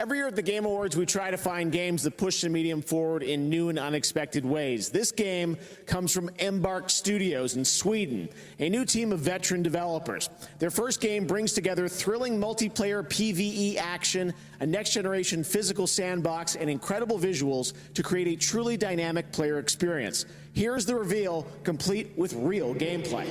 Every year at the Game Awards, we try to find games that push the medium forward in new and unexpected ways. This game comes from Embark Studios in Sweden, a new team of veteran developers. Their first game brings together thrilling multiplayer PvE action, a next-generation physical sandbox, and incredible visuals to create a truly dynamic player experience. Here's the reveal, complete with real gameplay.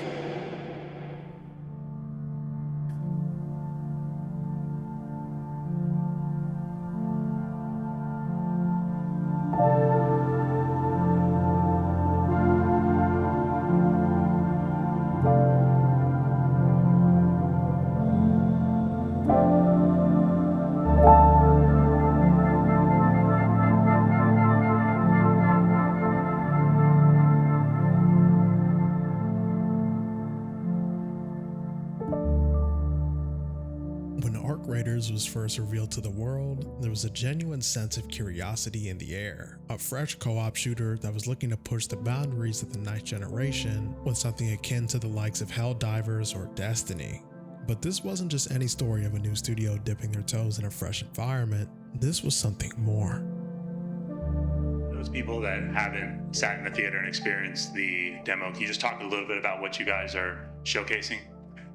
Was first revealed to the world, there was a genuine sense of curiosity in the air. A fresh co-op shooter that was looking to push the boundaries of the next generation with something akin to the likes of Helldivers or Destiny. But this wasn't just any story of a new studio dipping their toes in a fresh environment. This was something more. Those people that haven't sat in the theater and experienced the demo, can you just talk a little bit about what you guys are showcasing?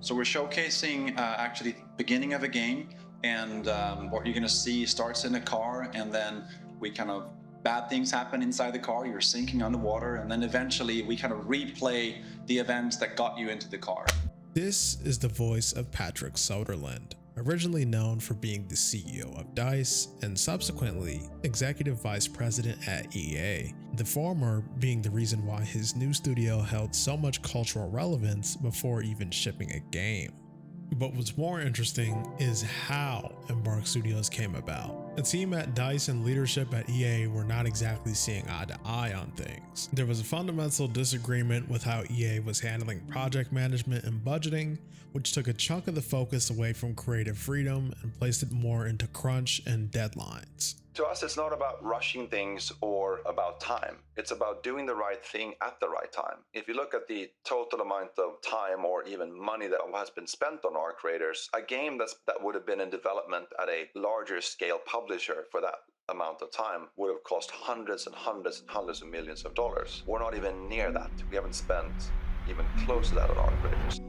So we're showcasing actually the beginning of a game, and what you're gonna see starts in a car, and then we kind of bad things happen inside the car, you're sinking underwater, and then eventually we kind of replay the events that got you into the car. This is the voice of Patrick Soderlund, originally known for being the CEO of DICE and subsequently Executive Vice President at EA, the former being the reason why his new studio held so much cultural relevance before even shipping a game. But what's more interesting is how Embark Studios came about. The team at DICE and leadership at EA were not exactly seeing eye to eye on things. There was a fundamental disagreement with how EA was handling project management and budgeting, which took a chunk of the focus away from creative freedom and placed it more into crunch and deadlines. To us, it's not about rushing things or about time. It's about doing the right thing at the right time. If you look at the total amount of time or even money that has been spent on our creators, a game that would have been in development at a larger scale publisher for that amount of time would have cost hundreds and hundreds and hundreds of millions of dollars. We're not even near that. We haven't spent even close to that on our creators.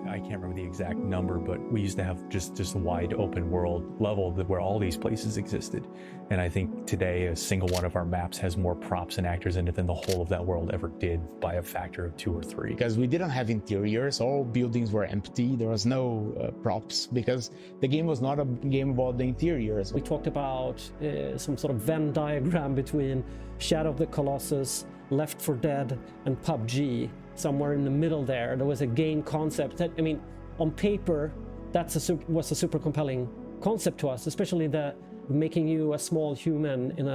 I can't remember the exact number, but we used to have just a wide open world level where all these places existed. And I think today a single one of our maps has more props and actors in it than the whole of that world ever did by a factor of 2 or 3. Because we didn't have interiors, all buildings were empty, there was no props, because the game was not a game about the interiors. We talked about some sort of Venn diagram between Shadow of the Colossus, Left 4 Dead, and PUBG. Somewhere in the middle there was a game concept that, I mean, on paper, was a super compelling concept to us, especially the making you a small human in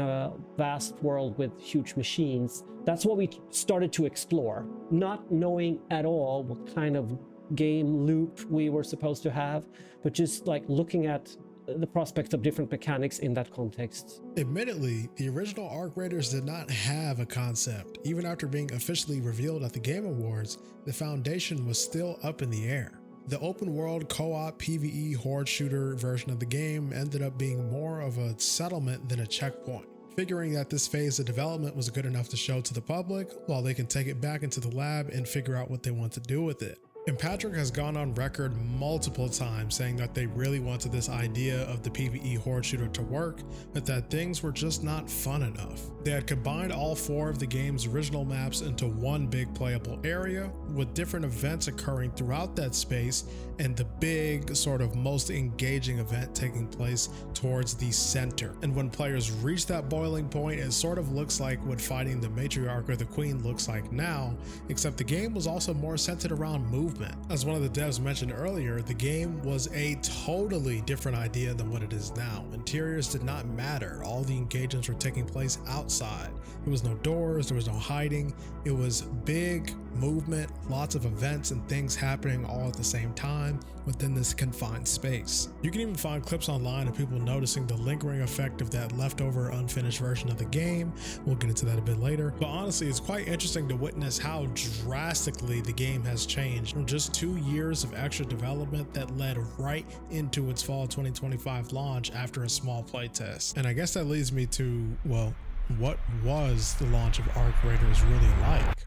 a vast world with huge machines. That's what we started to explore, not knowing at all what kind of game loop we were supposed to have, but just like looking at the prospect of different mechanics in that context. Admittedly, the original Arc Raiders did not have a concept. Even after being officially revealed at the Game Awards, the foundation was still up in the air. The open world co-op PvE horde shooter version of the game ended up being more of a settlement than a checkpoint, figuring that this phase of development was good enough to show to the public while they can take it back into the lab and figure out what they want to do with it. And Patrick has gone on record multiple times saying that they really wanted this idea of the PvE horde shooter to work, but that things were just not fun enough. They had combined all 4 of the game's original maps into one big playable area, with different events occurring throughout that space, and the big, sort of most engaging event taking place towards the center. And when players reach that boiling point, it sort of looks like what fighting the matriarch or the queen looks like now, except the game was also more centered around movement. As one of the devs mentioned earlier, the game was a totally different idea than what it is now. Interiors did not matter. All the engagements were taking place outside. There was no doors, there was no hiding. It was big, movement, lots of events and things happening all at the same time within this confined space. You can even find clips online of people noticing the lingering effect of that leftover unfinished version of the game. We'll get into that a bit later, but honestly it's quite interesting to witness how drastically the game has changed from just 2 years of extra development that led right into its fall 2025 launch after a small playtest. And I guess that leads me to, well, what was the launch of Arc Raiders really like?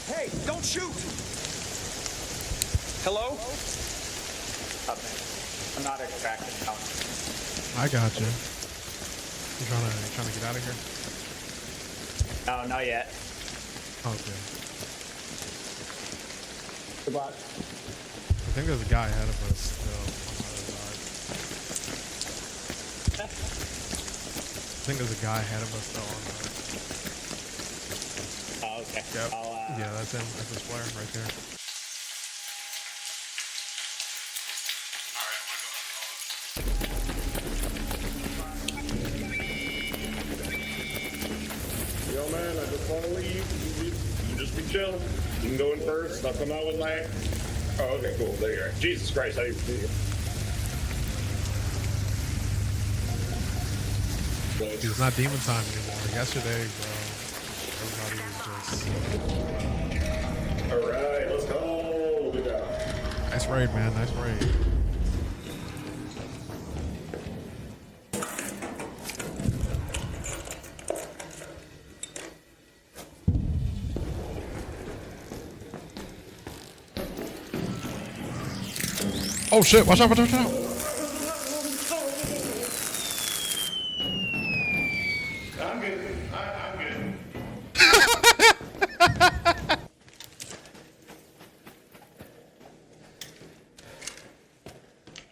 Hey, don't shoot! Hello? I'm not extracted now. I got you. You trying to get out of here? No, not yet. Okay. Goodbye. I think there's a guy ahead of us still on the other side. I think there's a guy ahead of us though on the. Oh, okay. Yep. Yeah, that's him. That's his player right there. Yo, man, I just want to leave. You just be chilling. You can go in first. I'll come out with last. Oh, okay, cool. There you are. Jesus Christ, how do you feel? It's not demon time anymore. Yesterday, bro, everybody was just. All right, let's go. Good job. Nice raid, man. Nice raid. Oh shit, watch out, watch out, watch out. I'm good. I'm good.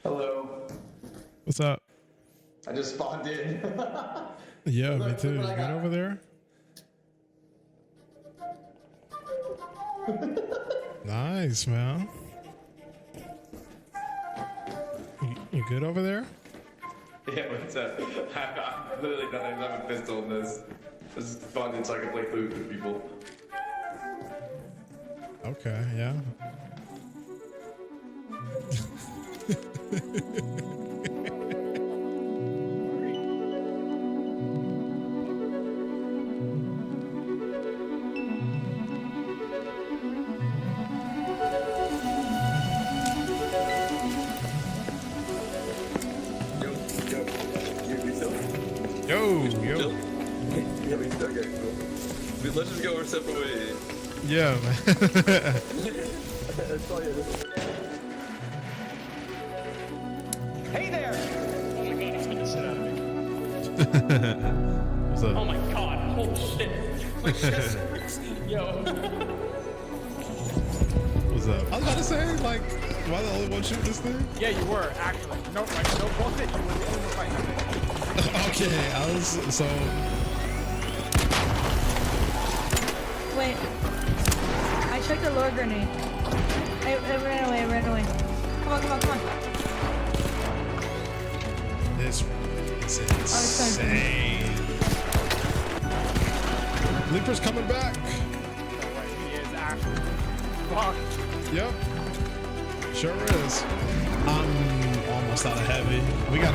Hello. What's up? I just spawned in. Yeah, me too. You good over there? Nice, man. You good over there? Yeah, what's up? I'm literally not even have a pistol in this. This is fun so I can play food with people. Okay, yeah. Yo. Yeah, okay, cool. Dude, let's just go our separate ways. Yeah, man. Hey there! Oh my god, it's gonna sit out of me. What's up? Oh my god, holy shit. My chest hurts. Yo. What's up? I was about to say, like, am I the only one shooting this thing? Yeah, you were, actually. No, like, no bullshit, you were the only one fighting that thing. Okay, I was, so. Wait. I checked the lure grenade. I ran away. Come on. This is insane. Leaper's coming back. He is actually fucked. Yep. Sure is. I'm almost out of heavy. We got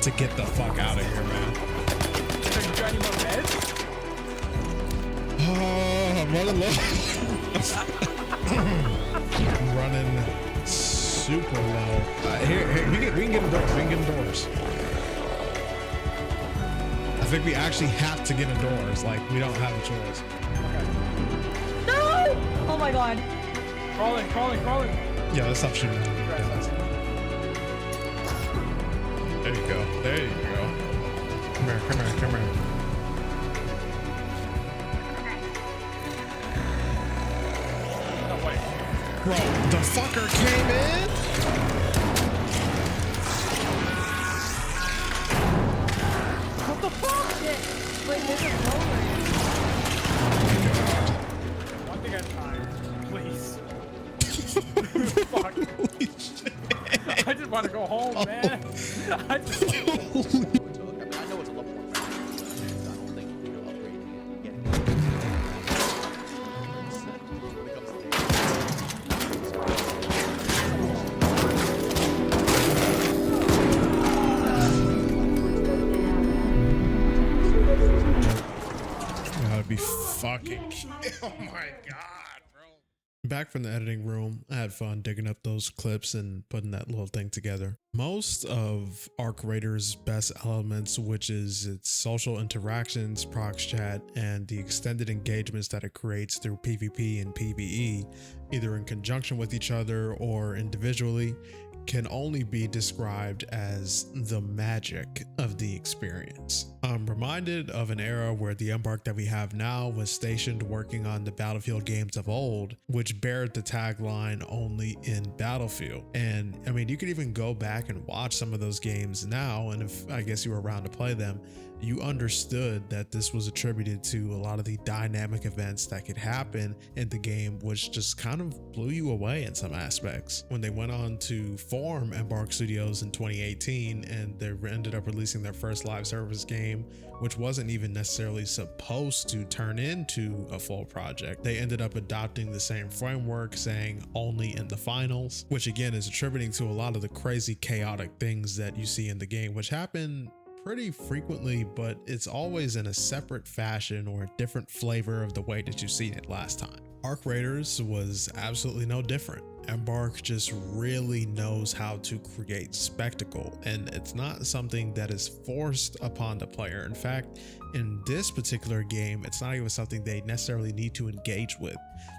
to get the fuck out of here, man. So you got any more meds? Oh, I'm running low. I'm running super low. Here, we can get indoors. I think we actually have to get indoors. Like, we don't have a choice. No! Oh my god. Crawling. Yeah, let's stop shooting. There you go. Come here. No way. Bro, the fucker came in? What the fuck? Wait, there's a roller. want to go home, man. I just I know it's a level 1 round, but I don't think upgrading it and getting Gotta be fucking. Oh my god, bro. Back from the editing room, I had fun digging up those clips and putting that little thing together. Most of Arc Raider's best elements, which is its social interactions, prox chat, and the extended engagements that it creates through PvP and PvE, either in conjunction with each other or individually, can only be described as the magic of the experience. I'm reminded of an era where the Embark that we have now was stationed working on the Battlefield games of old, which bared the tagline only in Battlefield. And I mean, you could even go back and watch some of those games now, and if I guess you were around to play them, you understood that this was attributed to a lot of the dynamic events that could happen in the game, which just kind of blew you away in some aspects. When they went on to form Embark Studios in 2018 and they ended up releasing their first live service game, which wasn't even necessarily supposed to turn into a full project, they ended up adopting the same framework, saying only in the finals, which again is attributing to a lot of the crazy chaotic things that you see in the game, which happen pretty frequently, but it's always in a separate fashion or a different flavor of the way that you've seen it last time. Arc Raiders was absolutely no different. Embark just really knows how to create spectacle, and it's not something that is forced upon the player. In fact, in this particular game, it's not even something they necessarily need to engage with.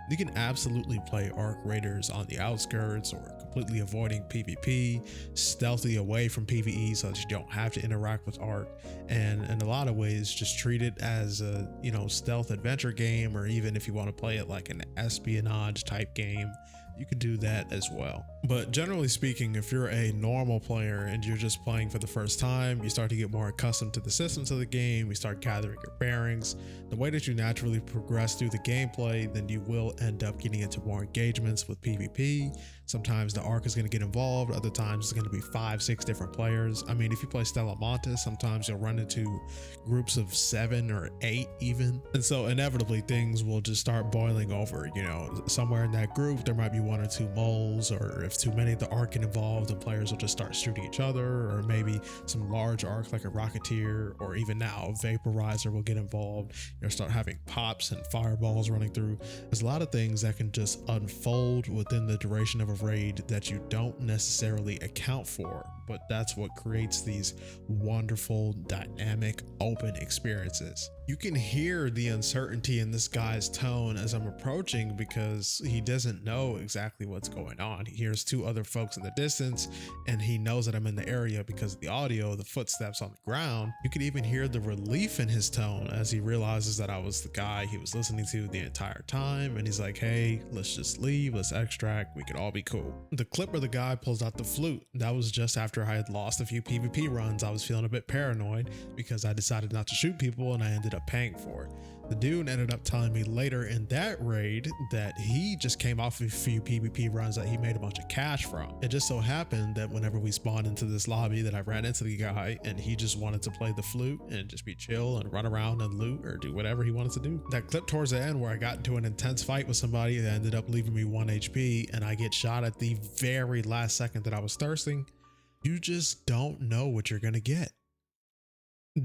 You can absolutely play Arc Raiders on the outskirts or completely avoiding PvP, stealthy away from PvE so that you don't have to interact with Arc, and in a lot of ways just treat it as a, you know, stealth adventure game, or even if you want to play it like an espionage type game, you could do that as well. But generally speaking, if you're a normal player and you're just playing for the first time, you start to get more accustomed to the systems of the game, you start gathering your bearings, the way that you naturally progress through the gameplay, then you will end up getting into more engagements with PvP. Sometimes the Arc is going to get involved, other times it's going to be 5-6 different players. I mean, if you play Stella Montes, sometimes you'll run into groups of 7 or 8 even. And so inevitably things will just start boiling over. You know, somewhere in that group there might be 1 or 2 moles, or if too many of the Arc get involved, then players will just start shooting each other, or maybe some large Arc like a Rocketeer, or even now a Vaporizer will get involved. You'll start having pops and fireballs running through. There's a lot of things that can just unfold within the duration of a raid that you don't necessarily account for, but that's what creates these wonderful, dynamic, open experiences. You can hear the uncertainty in this guy's tone as I'm approaching, because he doesn't know exactly what's going on. He hears 2 other folks in the distance, and he knows that I'm in the area because of the audio, the footsteps on the ground. You can even hear the relief in his tone as he realizes that I was the guy he was listening to the entire time, and he's like, hey, let's just leave, let's extract, we could all be cool. The clip where the guy pulls out the flute, that was just after I had lost a few PvP runs. I was feeling a bit paranoid because I decided not to shoot people, and I ended up paying for it. The dude ended up telling me later in that raid that he just came off a few PvP runs that he made a bunch of cash from. It just so happened that whenever we spawned into this lobby that I ran into the guy, and he just wanted to play the flute and just be chill and run around and loot or do whatever he wanted to do. That clip towards the end where I got into an intense fight with somebody that ended up leaving me 1 HP, and I get shot at the very last second that I was thirsting, you just don't know what you're gonna get.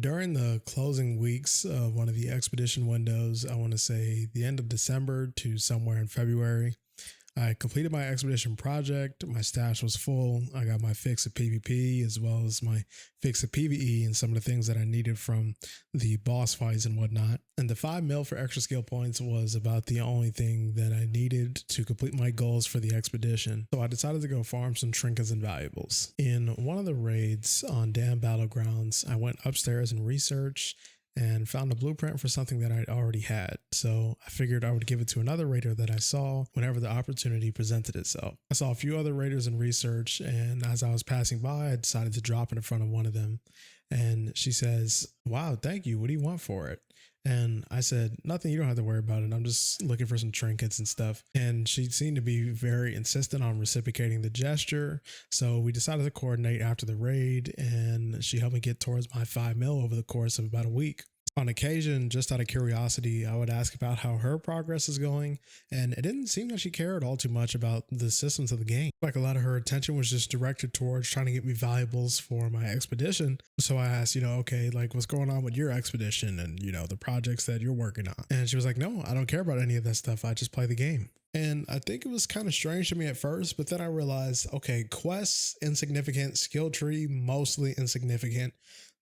During the closing weeks of one of the expedition windows, I want to say the end of December to somewhere in February, I completed my expedition project. My stash was full. I got my fix of PvP as well as my fix of PvE and some of the things that I needed from the boss fights and whatnot. And the 5 mil for extra skill points was about the only thing that I needed to complete my goals for the expedition. So I decided to go farm some trinkets and valuables. In one of the raids on Dam Battlegrounds, I went upstairs and researched and found a blueprint for something that I'd already had. So I figured I would give it to another raider that I saw whenever the opportunity presented itself. I saw a few other raiders in research, and as I was passing by, I decided to drop in front of one of them. And she says, wow, thank you. What do you want for it? And I said, nothing, you don't have to worry about it. I'm just looking for some trinkets and stuff. And she seemed to be very insistent on reciprocating the gesture. So we decided to coordinate after the raid, and she helped me get towards my 5 mil over the course of about a week. On occasion, just out of curiosity, I would ask about how her progress is going, and it didn't seem that she cared all too much about the systems of the game. Like, a lot of her attention was just directed towards trying to get me valuables for my expedition. So I asked, okay, like, what's going on with your expedition and, the projects that you're working on? And she was like, no, I don't care about any of that stuff. I just play the game. And I think it was kind of strange to me at first, but then I realized, okay, quests, insignificant, skill tree, mostly insignificant.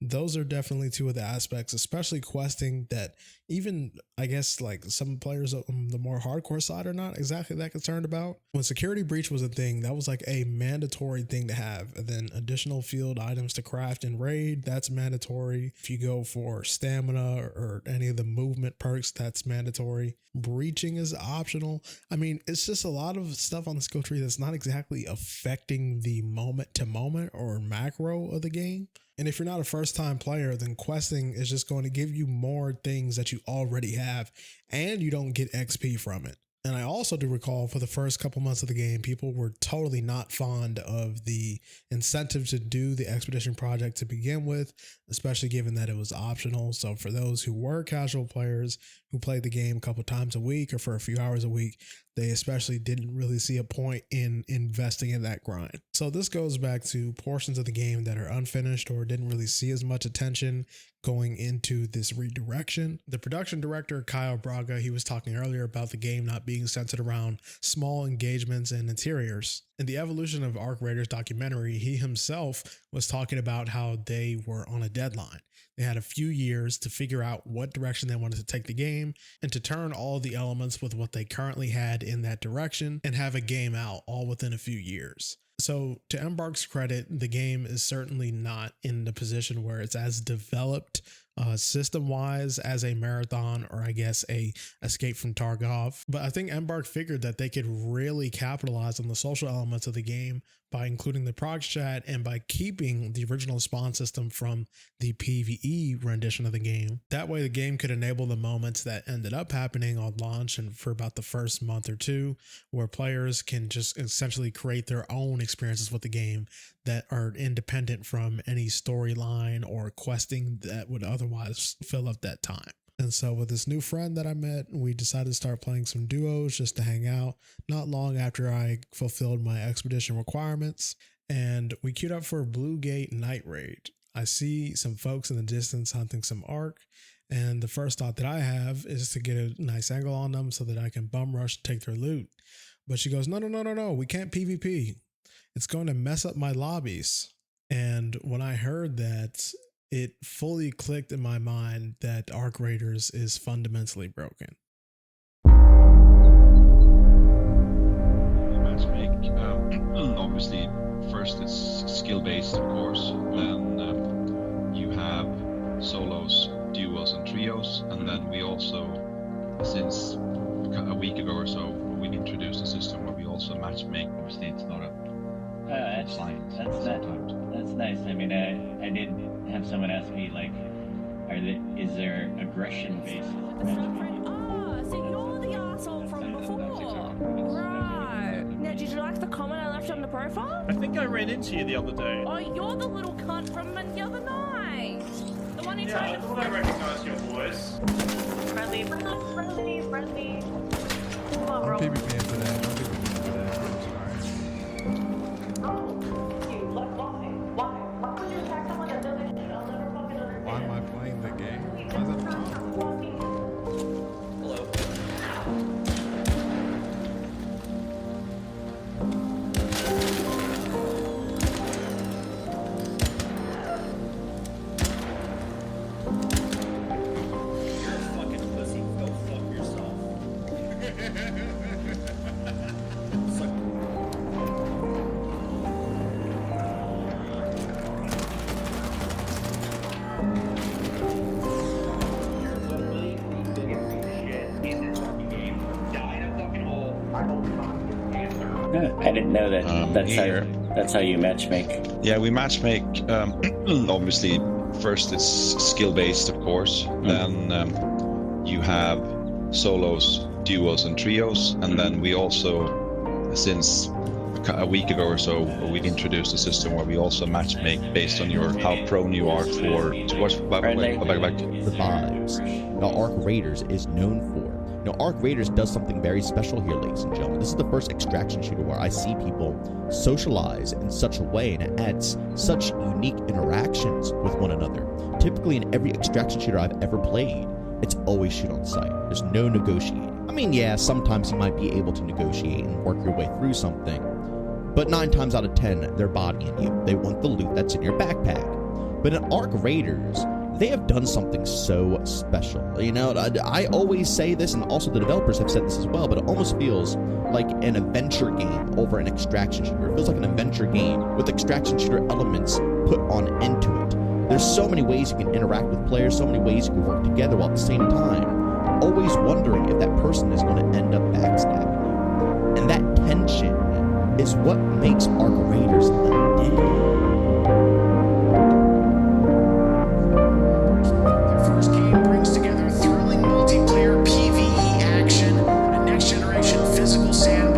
Those are definitely two of the aspects, especially questing, that even, I guess, like some players on the more hardcore side are not exactly that concerned about. When security breach was a thing, that was like a mandatory thing to have. And then additional field items to craft and raid, that's mandatory. If you go for stamina or any of the movement perks, that's mandatory. Breaching is optional. I mean, it's just a lot of stuff on the skill tree that's not exactly affecting the moment to moment or macro of the game. And if you're not a first time player, then questing is just going to give you more things that you already have, and you don't get XP from it. And I also do recall for the first couple months of the game, people were totally not fond of the incentive to do the expedition project to begin with, especially given that it was optional. So for those who were casual players who played the game a couple times a week or for a few hours a week, they especially didn't really see a point in investing in that grind. So this goes back to portions of the game that are unfinished or didn't really see as much attention going into this redirection. The production director, Kyle Braga, he was talking earlier about the game not being centered around small engagements and interiors. In the Evolution of Arc Raiders documentary, he himself was talking about how they were on a deadline. They had a few years to figure out what direction they wanted to take the game and to turn all the elements with what they currently had in that direction and have a game out all within a few years. So to Embark's credit, the game is certainly not in the position where it's as developed system-wise as a Marathon or I guess a Escape from Tarkov. But I think Embark figured that they could really capitalize on the social elements of the game by including the prox chat and by keeping the original spawn system from the PvE rendition of the game. That way the game could enable the moments that ended up happening on launch and for about the first month or two, where players can just essentially create their own experiences with the game that are independent from any storyline or questing that would otherwise fill up that time. And so with this new friend that I met, we decided to start playing some duos just to hang out not long after I fulfilled my expedition requirements. And we queued up for Blue Gate Night Raid. I see some folks in the distance hunting some Ark, and the first thought that I have is to get a nice angle on them so that I can bum rush and take their loot. But she goes, no, we can't PvP. It's going to mess up my lobbies. And when I heard that, it fully clicked in my mind that Arc Raiders is fundamentally broken. Matchmake, obviously, first it's skill-based, of course. Then you have solos, duos, and trios. And then we also, since a week ago or so, we introduced a system where we also matchmake. Obviously, it's not a that's nice. I mean, I did have someone ask me, like, is there aggression based matchmaking? So you're the asshole from before. Right. Now, did you like the comment I left on the profile? I think I ran into you the other day. Oh, you're the little cunt from the other night. The one who tried to... I thought I recognized your voice. Friendly. Come on, bro. I'm PvPing for that. Why am I playing the game? Why is that Hello. You're a fucking pussy. Go fuck yourself. I didn't know that. That's how you matchmake. Yeah, we matchmake. Obviously, first it's skill based, of course. Then you have solos, duos, and trios, and then we also, since a week ago or so, we've introduced a system where we also matchmake based on your how prone you are for towards the vibes. Now, Arc Raiders is known for. Now, Arc Raiders does something very special here, ladies and gentlemen. This is the first extraction shooter where I see people socialize in such a way, and it adds such unique interactions with one another. Typically, in every extraction shooter I've ever played, it's always shoot on sight. There's no negotiating. I mean, yeah, sometimes you might be able to negotiate and work your way through something, but 9 times out of 10, they're bodying you. They want the loot that's in your backpack. But in Arc Raiders, they have done something so special. You know, I always say this, and also the developers have said this as well, but it almost feels like an adventure game over an extraction shooter. It feels like an adventure game with extraction shooter elements put on into it. There's so many ways you can interact with players, so many ways you can work together while at the same time always wondering if that person is going to end up backstabbing you. And that tension is what makes Arc Raiders addictive. Their first game brings together thrilling multiplayer PvE action, a next-generation physical sandbox